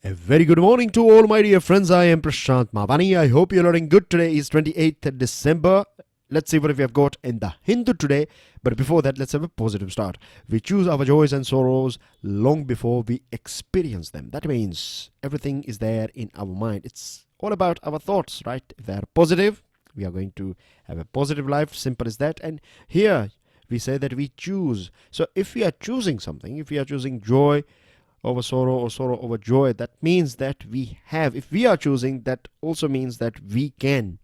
A very good morning to all my dear friends. I am Prashant Mavani. I hope you're learning good. Today is 28th December. Let's see what we have got in the Hindu today. But before that, let's have a positive start. We choose our joys and sorrows long before we experience them. That means everything is there in our mind. It's all about our thoughts, right? If they are positive, we are going to have a positive life. Simple as that. And here we say that we choose. So if we are choosing something, if we are choosing joy over sorrow or sorrow over joy, that means that we have, if we are choosing, that also means that we can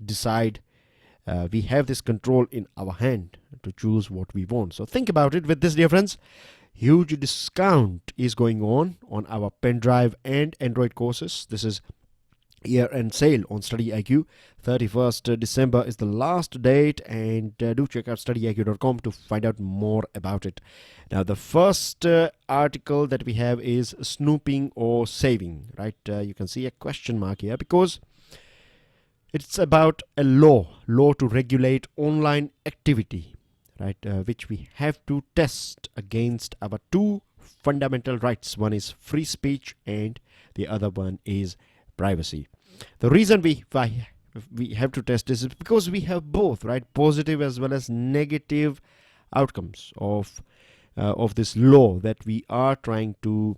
decide. We have this control in our hand to choose what we want. So think about it with this, dear friends. Huge discount is going on our pen drive and Android courses. This is year-end sale on StudyIQ. 31st December is the last date, and do check out studyiq.com to find out more about it. Now, the first article that we have is snooping or saving, right? You can see a question mark here because it's about a law to regulate online activity, right? Which we have to test against our two fundamental rights. One is free speech and the other one is privacy. The reason we have to test this is because we have both, right? Positive as well as negative outcomes of this law that we are trying to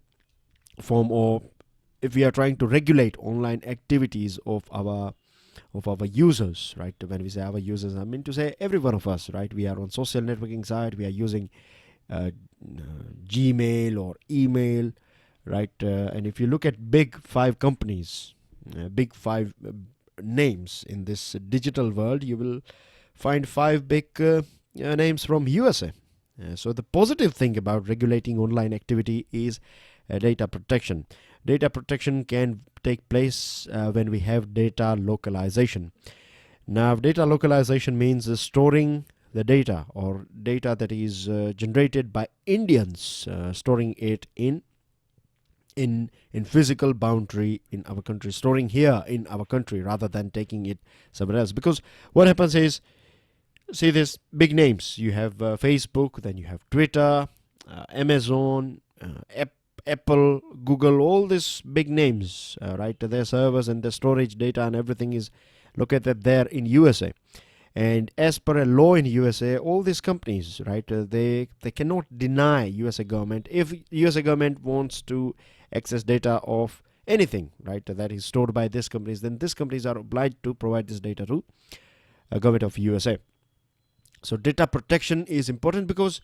form, or if we are trying to regulate online activities of our users, right? When we say our users, I mean to say every one of us, right? We are on social networking site, we are using Gmail or email, right? And if you look at big five companies, big five names in this digital world, you will find five big names from USA. So the positive thing about regulating online activity is data protection. Data protection can take place when we have data localization. Now, data localization means storing the data, or data that is generated by Indians, storing it in physical boundary in our country, storing here in our country rather than taking it somewhere else. Because what happens is, see these big names, you have Facebook, then you have Twitter, Amazon, Apple, Google, all these big names, right? Their servers and their storage data and everything is located there in USA. And as per a law in USA, all these companies, right, they cannot deny USA government. If USA government wants to access data of anything, right, that is stored by these companies, then these companies are obliged to provide this data to government of USA. So data protection is important because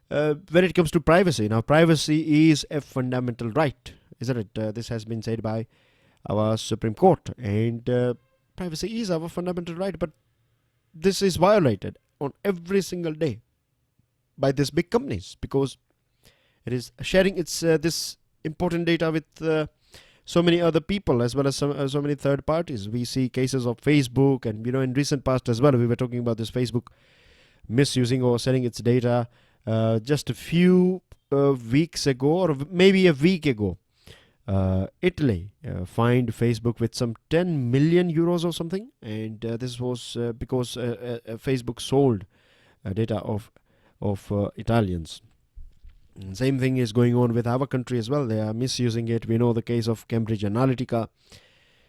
when it comes to privacy, now privacy is a fundamental right, isn't it? This has been said by our Supreme Court, and privacy is our fundamental right, but this is violated on every single day by these big companies because it is sharing its this important data with so many other people as well as so many third parties. We see cases of Facebook, and in recent past as well, we were talking about this Facebook misusing or selling its data. Just a few weeks ago, or maybe a week ago, Italy fined Facebook with some 10 million euros or something, and this was because Facebook sold data of Italians. And same thing is going on with our country as well. They are misusing it. We know the case of Cambridge Analytica.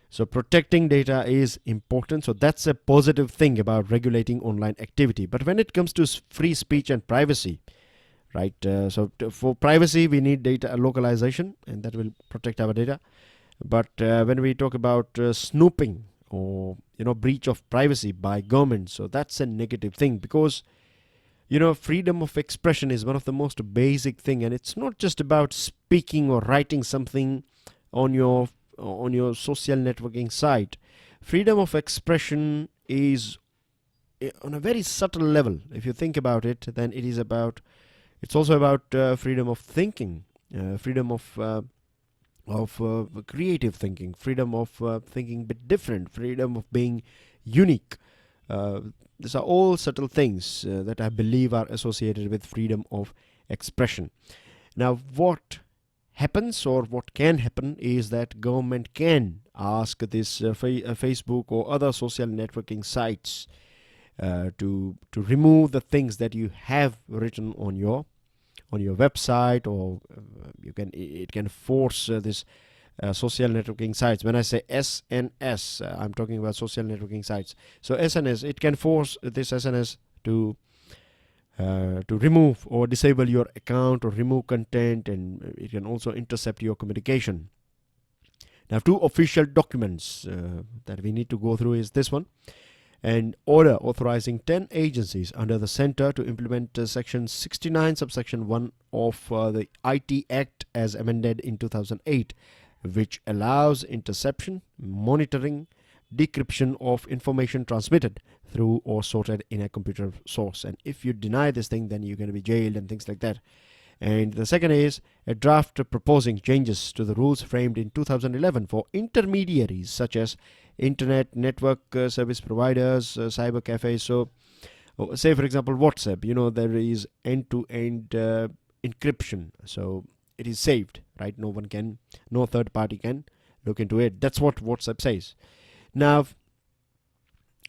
So protecting data is important. So that's a positive thing about regulating online activity. But when it comes to free speech and privacy, right? For privacy, we need data localization, and that will protect our data. But when we talk about snooping or breach of privacy by government, so that's a negative thing because freedom of expression is one of the most basic thing, and it's not just about speaking or writing something on your social networking site. Freedom of expression is on a very subtle level. If you think about it, then it's also about freedom of thinking, freedom of creative thinking, freedom of thinking a bit different, freedom of being unique. These are all subtle things that I believe are associated with freedom of expression. Now, what happens or what can happen is that government can ask this Facebook or other social networking sites to remove the things that you have written on your website, or it can force this social networking sites. When I say SNS, I'm talking about social networking sites. So SNS, it can force this SNS to remove or disable your account or remove content, and it can also intercept your communication. Now, 2 official documents that we need to go through is this one: an order authorizing 10 agencies under the center to implement section 69 subsection 1 of the IT Act as amended in 2008, which allows interception, monitoring, decryption of information transmitted through or sorted in a computer source. And if you deny this thing, then you're going to be jailed and things like that. And the second is a draft proposing changes to the rules framed in 2011 for intermediaries such as internet network service providers, cyber cafes. So say for example WhatsApp, there is end-to-end encryption, so it is saved, right? No third party can look into it. That's what WhatsApp says. Now,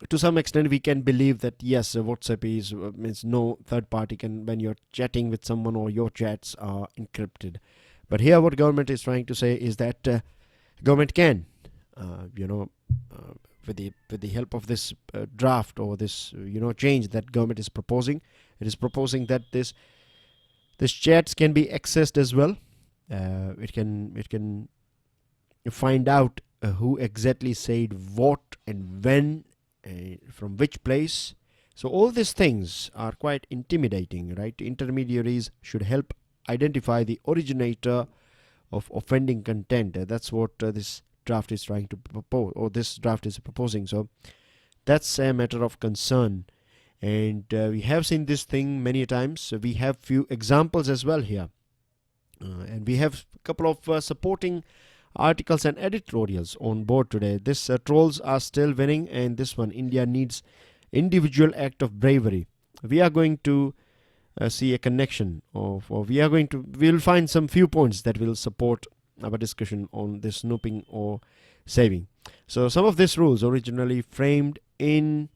to some extent we can believe that yes, WhatsApp is means no third party can, when you're chatting with someone, or your chats are encrypted. But here what government is trying to say is that government can with the help of this draft, or this change that government is proposing, it is proposing that this chats can be accessed as well. It can find out who exactly said what and when, from which place. So all these things are quite intimidating, right? Intermediaries should help identify the originator of offending content. That's what this draft is trying to propose, or this draft is proposing. So that's a matter of concern, and we have seen this thing many times. So we have few examples as well here, and we have a couple of supporting articles and editorials on board today. This trolls are still winning, and this one, India needs individual act of bravery. We are going to see a connection of, or we'll find some few points that will support our discussion on this snooping or saving. So some of these rules, originally framed in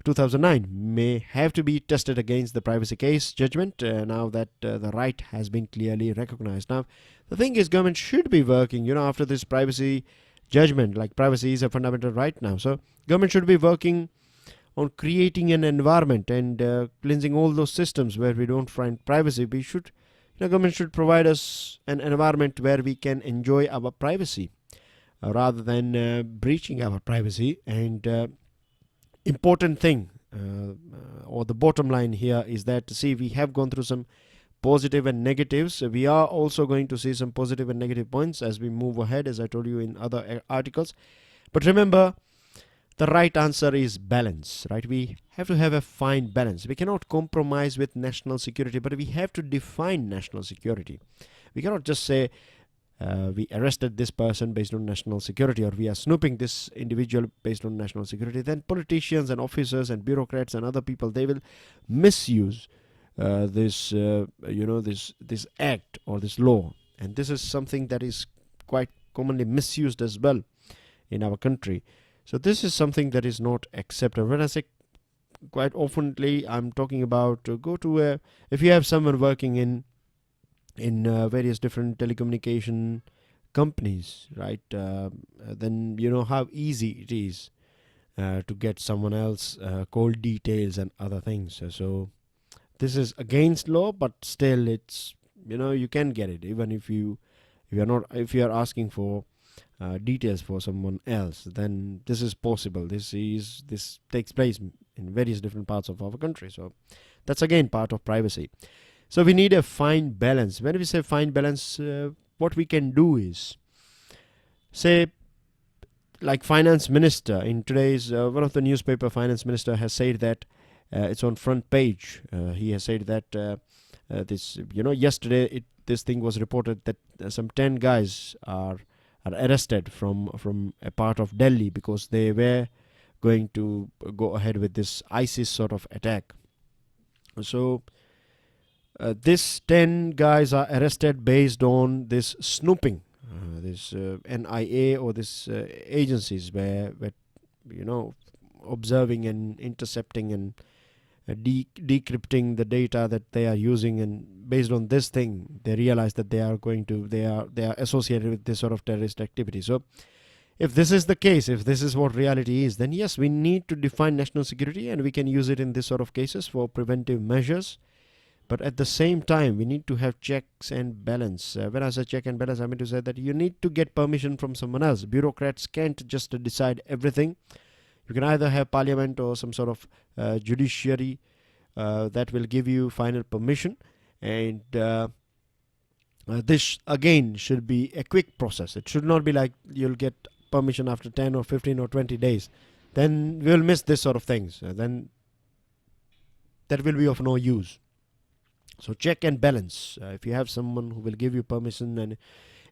2009, may have to be tested against the privacy case judgment now that the right has been clearly recognized. Now, the thing is, government should be working, after this privacy judgment, like privacy is a fundamental right now. So government should be working on creating an environment and cleansing all those systems where we don't find privacy. We should, government should provide us an environment where we can enjoy our privacy rather than breaching our privacy. And important thing, or the bottom line here is that, see, we have gone through some positive and negatives. We are also going to see some positive and negative points as we move ahead, as I told you in other articles. But remember, the right answer is balance, right? We have to have a fine balance. We cannot compromise with national security, but we have to define national security. We cannot just say we arrested this person based on national security, or we are snooping this individual based on national security. Then politicians and officers and bureaucrats and other people, they will misuse this act or this law, and this is something that is quite commonly misused as well in our country. So this is something that is not acceptable. When I say quite oftenly, I'm talking about if you have someone working in various different telecommunication companies, right? Then you know how easy it is to get someone else call details and other things. So this is against law, but still it's, you can get it even if you are asking for details for someone else. Then this is possible. This takes place in various different parts of our country. So that's again part of privacy. So we need a fine balance. When we say fine balance, what we can do is, say, like finance minister in today's one of the newspaper, finance minister has said that it's on front page. He has said that this, yesterday this thing was reported that some 10 guys are arrested from a part of Delhi because they were going to go ahead with this ISIS sort of attack. So this 10 guys are arrested based on this snooping, this NIA or this agencies where observing and intercepting and decrypting the data that they are using, and based on this thing they realize that they are associated with this sort of terrorist activity. So if this is the case, if this is what reality is, then yes, we need to define national security, and we can use it in this sort of cases for preventive measures. But at the same time, we need to have checks and balance. When I say check and balance, I mean to say that you need to get permission from someone else. Bureaucrats can't just decide everything. You can either have parliament or some sort of judiciary that will give you final permission, and this again should be a quick process. It should not be like you'll get permission after 10 or 15 or 20 days. Then we'll miss this sort of things. Then that will be of no use. So check and balance. If you have someone who will give you permission, and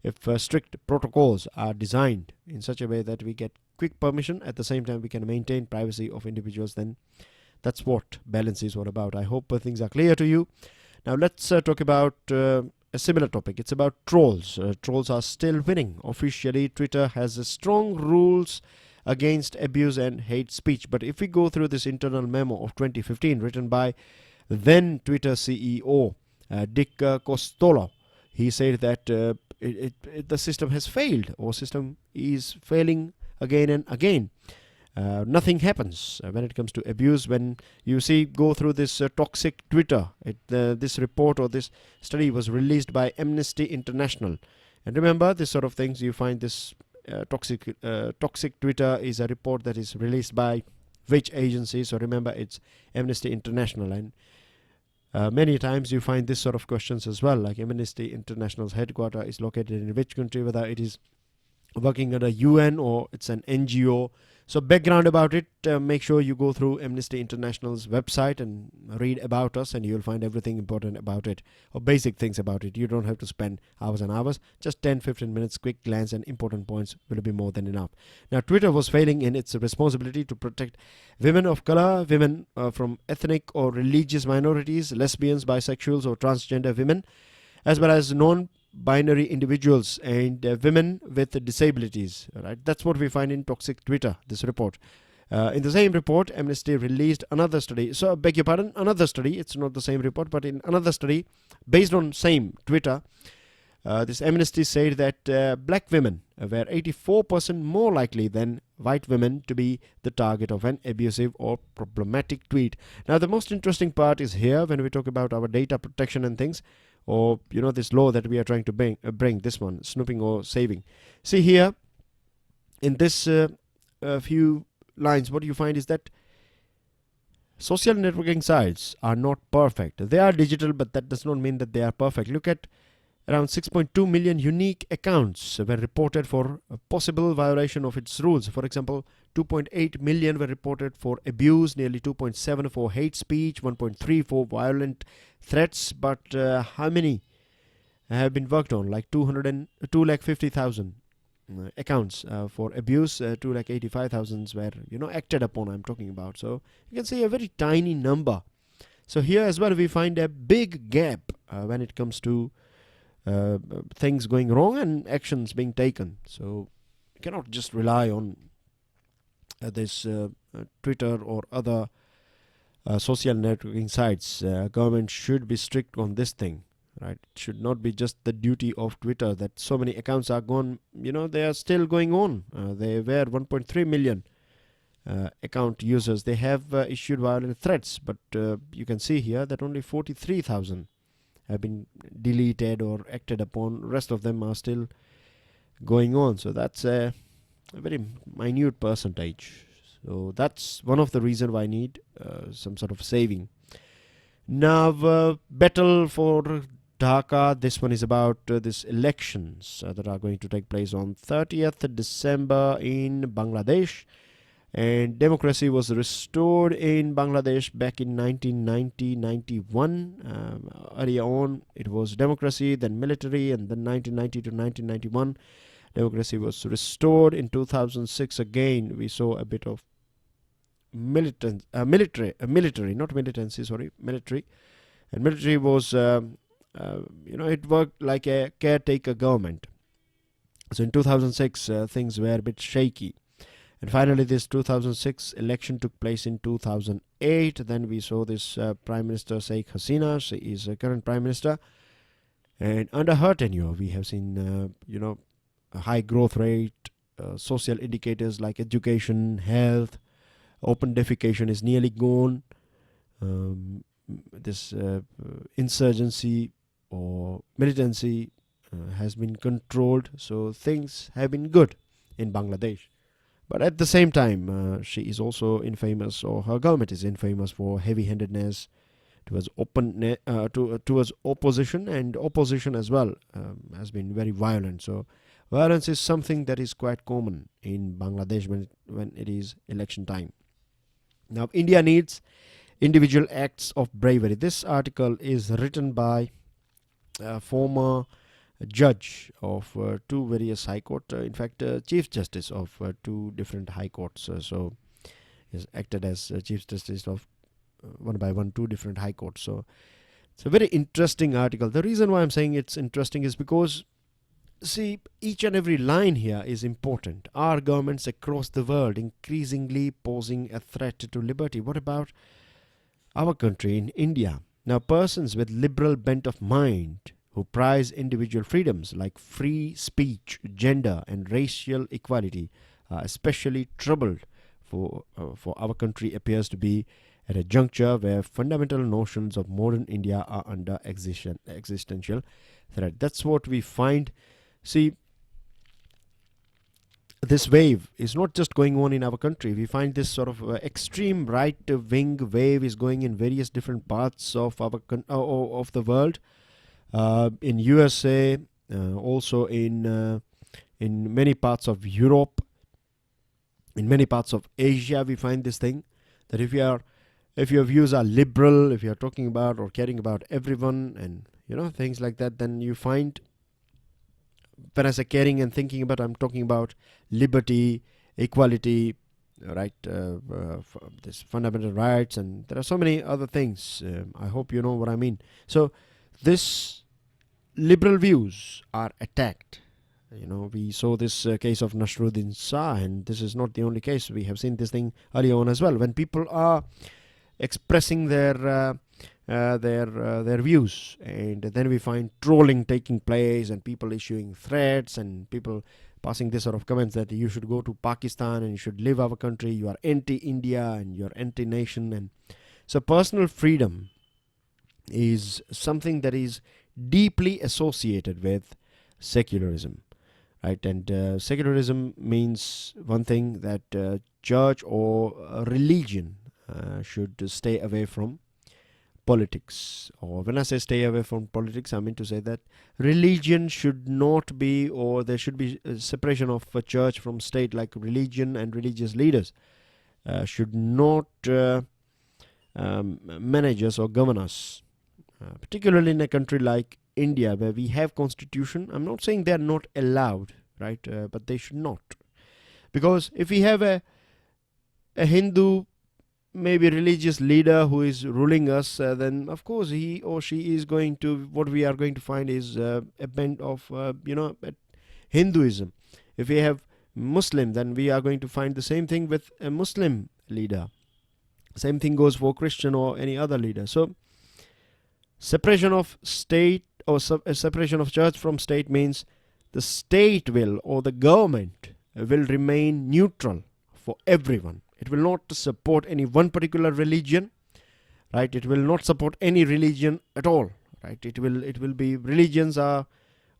if strict protocols are designed in such a way that we get quick permission, at the same time we can maintain privacy of individuals, then that's what balance is all about. I hope things are clear to you. Now let's talk about a similar topic. It's about trolls. Trolls are still winning. Officially, Twitter has strong rules against abuse and hate speech. But if we go through this internal memo of 2015 written by then Twitter CEO Dick Costolo, he said that the system has failed, or system is failing again and again. Nothing happens when it comes to abuse. When you go through this toxic Twitter, this report or this study was released by Amnesty International. And remember, this sort of things, you find this toxic Twitter is a report that is released by which agency? So remember, it's Amnesty International. And many times you find this sort of questions as well, like Amnesty International's headquarters is located in which country, whether it is working under UN or it's an NGO. So background about it, make sure you go through Amnesty International's website and read about us, and you'll find everything important about it, or basic things about it. You don't have to spend hours and hours. Just 10-15 minutes quick glance and important points will be more than enough. Now, Twitter was failing in its responsibility to protect women of color, women from ethnic or religious minorities, lesbians, bisexuals or transgender women, as well as non-binary individuals and women with disabilities. Right? That's what we find in toxic Twitter, this report. In the same report, Amnesty released another study. So, I beg your pardon, another study. It's not the same report, but in another study, based on same Twitter, this Amnesty said that black women were 84% more likely than white women to be the target of an abusive or problematic tweet. Now, the most interesting part is here when we talk about our data protection and things, or this law that we are trying to bring this one, snooping or saving. See here, in this few lines, what you find is that social networking sites are not perfect. They are digital, but that does not mean that they are perfect. Look at around 6.2 million unique accounts were reported for a possible violation of its rules. For example, 2.8 million were reported for abuse, nearly 2.7 for hate speech, 1.3 for violent threats. But how many have been worked on? Like 250,000 accounts for abuse, 285,000 were acted upon, I'm talking about. So you can see a very tiny number. So here as well we find a big gap when it comes to things going wrong and actions being taken. So you cannot just rely on this Twitter or other social networking sites. Government should be strict on this thing, right? It should not be just the duty of Twitter that so many accounts are gone. They are still going on. They were 1.3 million account users. They have issued violent threats, but you can see here that only 43,000 have been deleted or acted upon. Rest of them are still going on. So that's a very minute percentage. So that's one of the reasons why I need some sort of saving. Now, battle for Dhaka. This one is about these elections that are going to take place on 30th December in Bangladesh. And democracy was restored in Bangladesh back in 1990-91. Earlier on, it was democracy, then military, and then 1990 to 1991, democracy was restored. In 2006, again, we saw a bit of military. And military was, it worked like a caretaker government. So in 2006, things were a bit shaky. And finally, this 2006 election took place in 2008. Then we saw this Prime Minister Sheikh Hasina. She is a current Prime Minister. And under her tenure, we have seen, a high growth rate, social indicators like education, health, open defecation is nearly gone. This insurgency or militancy has been controlled. So things have been good in Bangladesh. But at the same time, she is also infamous, or her government is infamous for heavy-handedness towards towards opposition, and opposition as well has been very violent. So violence is something that is quite common in Bangladesh when it is election time. Now, India needs individual acts of bravery. This article is written by a former judge of two various high court, in fact chief justice of two different high courts, so is acted as chief justice of one by one two different high courts. So it's a very interesting article. The reason why I'm saying it's interesting is because, see, each and every line here is important. Are governments across the world increasingly posing a threat to liberty? What about our country in India? Now, persons with liberal bent of mind who prize individual freedoms like free speech, gender, and racial equality are especially troubled for our country appears to be at a juncture where fundamental notions of modern India are under existential threat. That's what we find. See, this wave is not just going on in our country. We find this sort of extreme right-wing wave is going in various different parts of our of the world. In USA, also in many parts of Europe, in many parts of Asia, we find this thing that if your views are liberal, if you are talking about or caring about everyone, and things like that, then you find, when I say caring and thinking about, I'm talking about liberty, equality, right? This fundamental rights, and there are so many other things. I hope you know what I mean. So this liberal views are attacked. We saw this case of Nasruddin Shah, and this is not the only case. We have seen this thing earlier on as well. When people are expressing their views, and then we find trolling taking place, and people issuing threats, and people passing this sort of comments that you should go to Pakistan and you should leave our country, you are anti-India and you are anti-nation. And so personal freedom is something that is deeply associated with secularism, right? And secularism means one thing, that church or religion should stay away from politics. Or when I say stay away from politics, I mean to say that religion should not be, or there should be a separation of a church from state, like religion and religious leaders should not manage us or govern us. Particularly in a country like India, where we have constitution. I'm not saying they are not allowed, right? But they should not. Because if we have a Hindu, maybe religious leader who is ruling us, then of course he or she is going to, what we are going to find is a bent of, Hinduism. If we have Muslim, then we are going to find the same thing with a Muslim leader. Same thing goes for Christian or any other leader. So separation of state or separation of church from state means the state will, or the government will remain neutral for everyone. It will not support any one particular religion, right? It will not support any religion at all, right? It will be religions or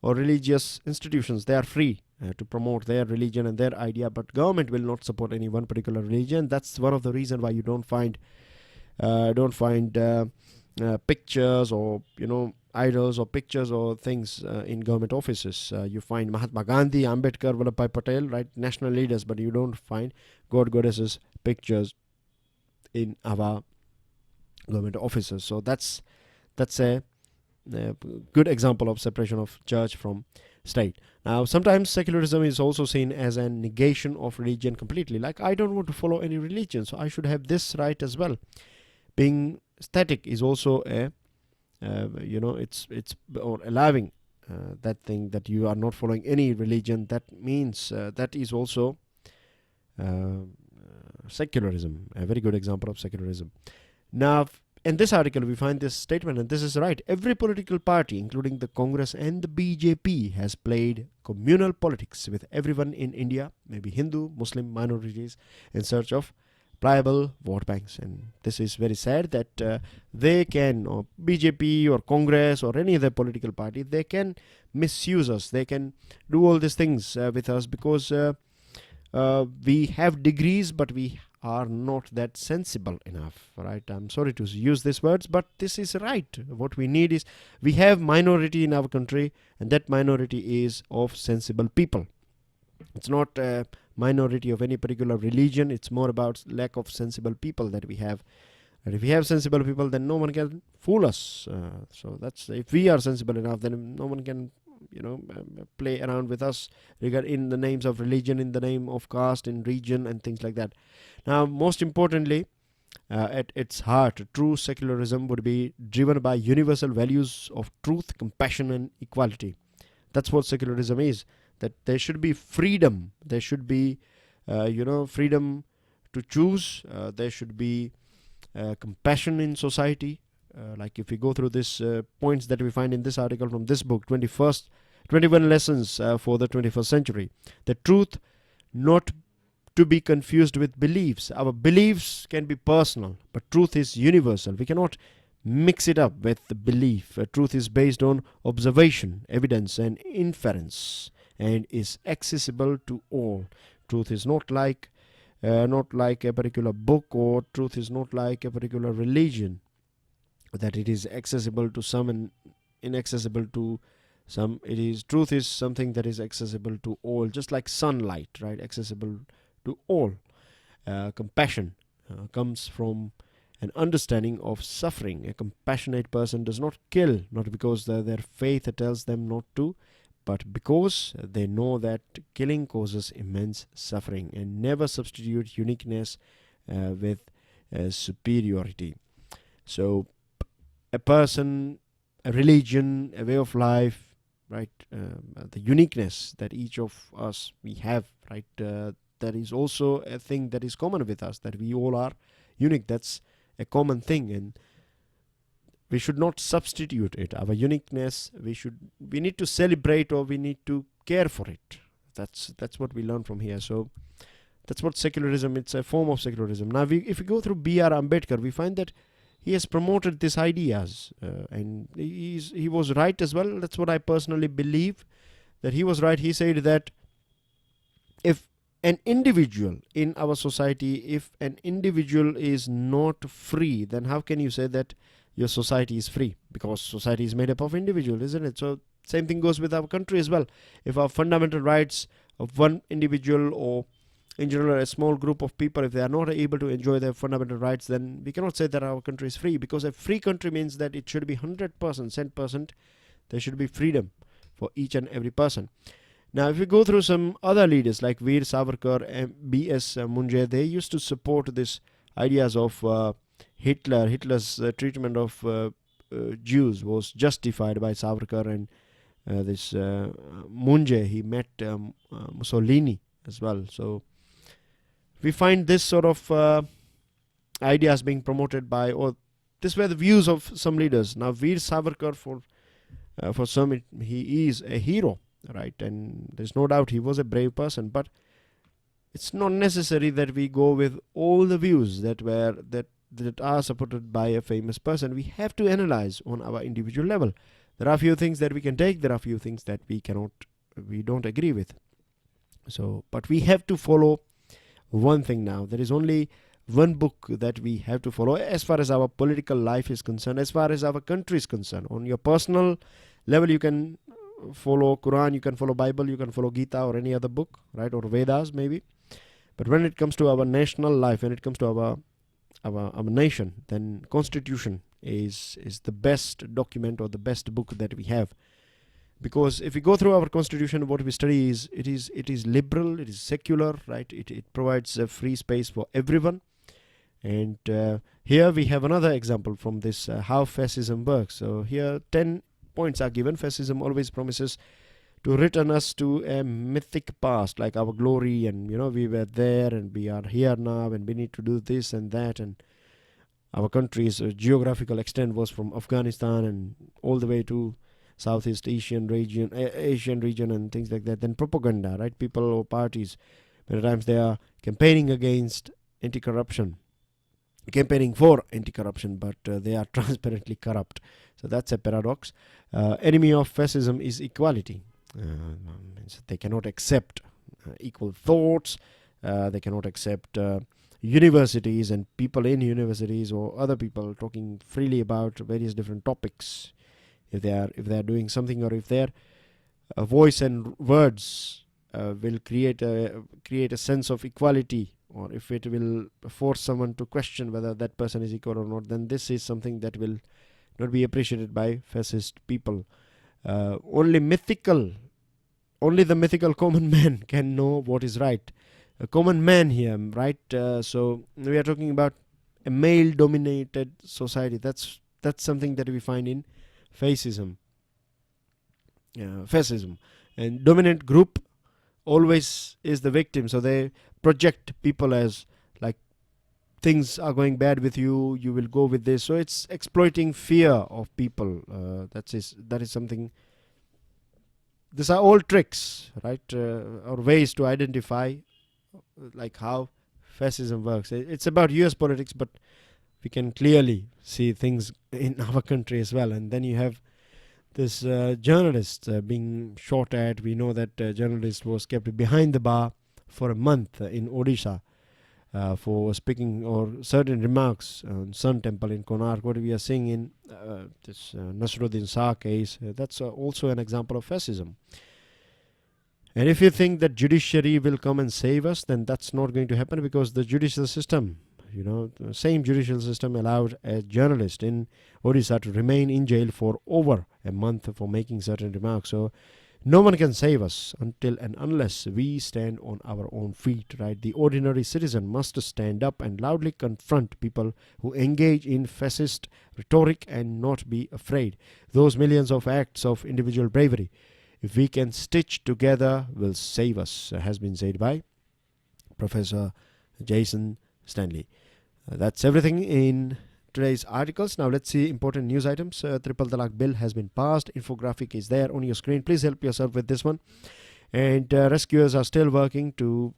religious institutions. They are free to promote their religion and their idea, but government will not support any one particular religion. That's one of the reasons why you don't find pictures or idols or pictures or things in government offices. You find Mahatma Gandhi, Ambedkar, Vallabhbhai Patel, right, national leaders, but you don't find goddesses pictures in our government offices. So that's a good example of separation of church from state. Now, sometimes secularism is also seen as a negation of religion completely. Like, I don't want to follow any religion, so I should have this right as well. Being static is also a it's or allowing that thing, that you are not following any religion. That means that is also secularism, a very good example of secularism. Now, in this article, we find this statement, and this is right. Every political party, including the Congress and the BJP, has played communal politics with everyone in India, maybe Hindu, Muslim minorities, in search of pliable vote banks. And this is very sad that they can, or BJP or Congress or any other political party, they can misuse us. They can do all these things with us because we have degrees, but we are not that sensible enough, right? I'm sorry to use these words, but this is right. What we need is, we have minority in our country, and that minority is of sensible people. It's not a minority of any particular religion. It's more about lack of sensible people that we have. And if we have sensible people, then no one can fool us. So that's, if we are sensible enough, then no one can play around with us in the names of religion, in the name of caste, in region, and things like that. Now, most importantly, at its heart, true secularism would be driven by universal values of truth, compassion, and equality. That's what secularism is. That there should be freedom. There should be, freedom to choose. There should be compassion in society. Like if we go through these points that we find in this article from this book, 21 lessons for the 21st century. The truth not to be confused with beliefs. Our beliefs can be personal, but truth is universal. We cannot mix it up with the belief. Truth is based on observation, evidence, and inference, and is accessible to all. Truth is not like a particular book, or truth is not like a particular religion, that it is accessible to some and inaccessible to some. Truth is something that is accessible to all, just like sunlight, right? Accessible to all. Compassion comes from an understanding of suffering. A compassionate person does not kill, not because their faith tells them not to, but because they know that killing causes immense suffering, and never substitute uniqueness with superiority. So a person, a religion, a way of life, right? The uniqueness that each of us we have, right? That is also a thing that is common with us, that we all are unique. That's a common thing, and we should not substitute it. Our uniqueness, we need to celebrate, or we need to care for it. That's what we learn from here. So that's what secularism. It's a form of secularism. Now, if we go through B.R. Ambedkar, we find that he has promoted these ideas, and he was right as well. That's what I personally believe, that he was right. He said that if an individual in our society, if an individual is not free, then how can you say that your society is free? Because society is made up of individuals, isn't it? So same thing goes with our country as well. If our fundamental rights of one individual, or in general a small group of people, if they are not able to enjoy their fundamental rights, then we cannot say that our country is free, because a free country means that it should be 100%, 100%. There should be freedom for each and every person. Now, if we go through some other leaders like Veer Savarkar and B.S. Munjay, they used to support these ideas of Hitler. Hitler's treatment of Jews was justified by Savarkar, and this Munjay, he met Mussolini as well. So we find this sort of ideas being promoted by, or this were the views of some leaders. Now, Veer Savarkar, for some, he is a hero, right? And there's no doubt he was a brave person, but it's not necessary that we go with all the views that are supported by a famous person. We have to analyze on our individual level. There are few things that we can take, there are few things that we don't agree with. So, but we have to follow one thing now. There is only one book that we have to follow as far as our political life is concerned, as far as our country is concerned. On your personal level, you can follow Quran, you can follow Bible, you can follow Gita or any other book, right? Or Vedas maybe. But when it comes to our national life, when it comes to our nation, then Constitution is the best document, or the best book that we have. Because if we go through our Constitution, what we study is it is liberal, it is secular, right? It provides a free space for everyone. And here we have another example from this how fascism works. So here 10 points are given. Fascism always promises to return us to a mythic past, like our glory, and we were there and we are here now and we need to do this and that, and our country's geographical extent was from Afghanistan and all the way to Southeast Asian region, and things like that. Then propaganda, right? People or parties, many times they are campaigning against anti-corruption, campaigning for anti-corruption, but they are transparently corrupt. So that's a paradox. Enemy of fascism is equality. Means they cannot accept equal thoughts. They cannot accept universities and people in universities or other people talking freely about various different topics. If they are doing something, or if their voice and words will create a sense of equality, or if it will force someone to question whether that person is equal or not, then this is something that will not be appreciated by fascist people. Only the mythical common man can know what is right. A common man here, right? So we are talking about a male-dominated society. That's something that we find in fascism. And dominant group always is the victim. So they project people as like, things are going bad with you, you will go with this. So it's exploiting fear of people. That is something. These are all tricks, right? Or ways to identify like how fascism works. It's about US politics, but we can clearly see things in our country as well. And then you have this journalist being shot at. We know that journalist was kept behind the bar for a month in Odisha for speaking or certain remarks on Sun Temple in Konark. What we are seeing in this Nasruddin Shah case, that's also an example of fascism. And if you think that judiciary will come and save us, then that's not going to happen, because the judicial system, the same judicial system allowed a journalist in Odisha to remain in jail for over a month for making certain remarks. So no one can save us until and unless we stand on our own feet, right? The ordinary citizen must stand up and loudly confront people who engage in fascist rhetoric and not be afraid. Those millions of acts of individual bravery, if we can stitch together, will save us, has been said by Professor Jason Stanley. That's everything in today's articles. Now let's see important news items. Triple Talaq bill has been passed. Infographic is there on your screen. Please help yourself with this one. And rescuers are still working to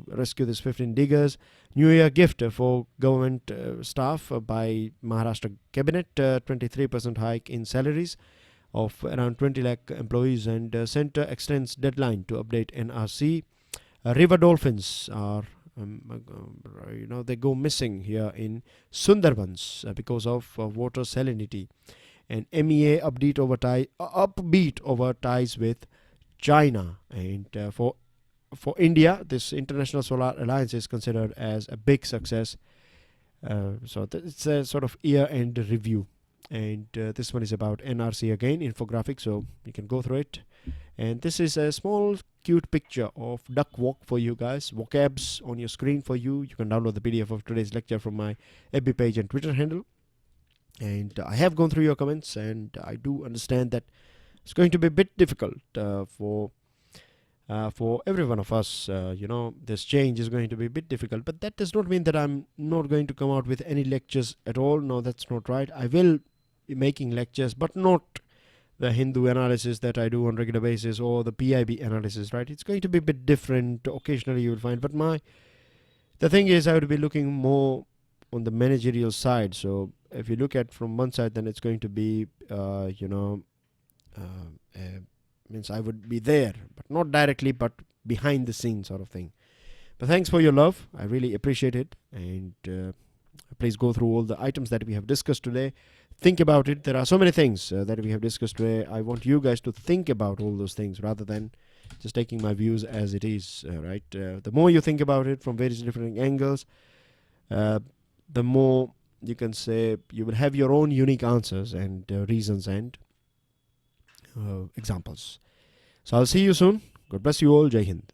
rescue these 15 diggers. New Year gift for government staff by Maharashtra Cabinet. 23% hike in salaries of around 20 lakh employees, and centre extends deadline to update NRC. River dolphins are they go missing here in Sundarbans because of water salinity. And MEA upbeat over ties with China. And for India, this International Solar Alliance is considered as a big success. So it's a sort of year-end review. And this one is about NRC again, infographic, so you can go through it. And this is a small cute picture of duck walk for you guys. Vocabs on your screen for you. You can download the PDF of today's lecture from my FB page and Twitter handle. And I have gone through your comments, and I do understand that it's going to be a bit difficult for every one of us. This change is going to be a bit difficult, but that does not mean that I'm not going to come out with any lectures at all. No, that's not right. I will be making lectures, but not the Hindu analysis that I do on regular basis, or the PIB analysis, right? It's going to be a bit different. Occasionally you will find, but the thing is, I would be looking more on the managerial side. So if you look at from one side, then it's going to be means I would be there, but not directly, but behind the scenes sort of thing. But thanks for your love. I really appreciate it. And please go through all the items that we have discussed today. Think about it. There are so many things that we have discussed today. I want you guys to think about all those things rather than just taking my views as it is, right? The more you think about it from various different angles, the more you can say you will have your own unique answers and reasons and examples. So I'll see you soon. God bless you all. Jai Hind.